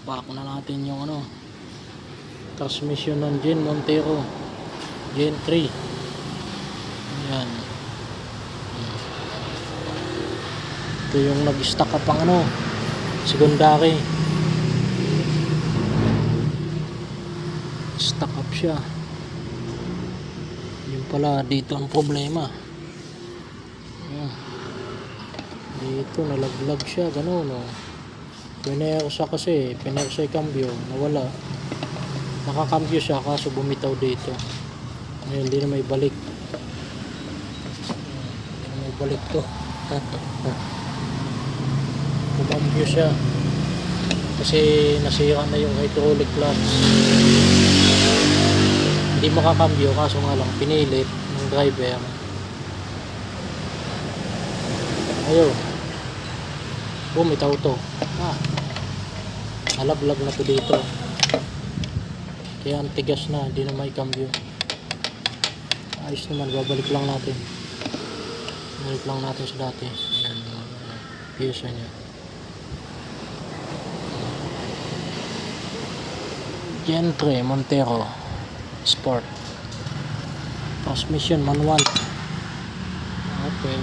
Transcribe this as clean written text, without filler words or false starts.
Pack na natin yung ano, transmission ng Gen Montero Gen 3. Ayan. Ito yung nag-stack up ang ano, secondary. Stack up siya. Yun pala, dito ang problema. Ayan. Dito nalaglag siya, gano'n, no. Pinersa kasi, pinersa yung cambio, nawala. Nakakambyo siya kaso bumitaw dito. Ngayon, hindi na may balik. Hindi na may balik to. Bumambyo siya kasi nasira na yung hydraulic clutch. Hindi makakambyo kaso nga lang pinilit ng driver. Ayun, bumitaw to. Nalaglag na to dito. Kaya ang tigas na, hindi na may cambio. Ayos naman, babalik lang natin. Balik lang natin sa dati. Ayan, pyesa niya. Gen 3 Montero Sport. Transmission manual. Okay.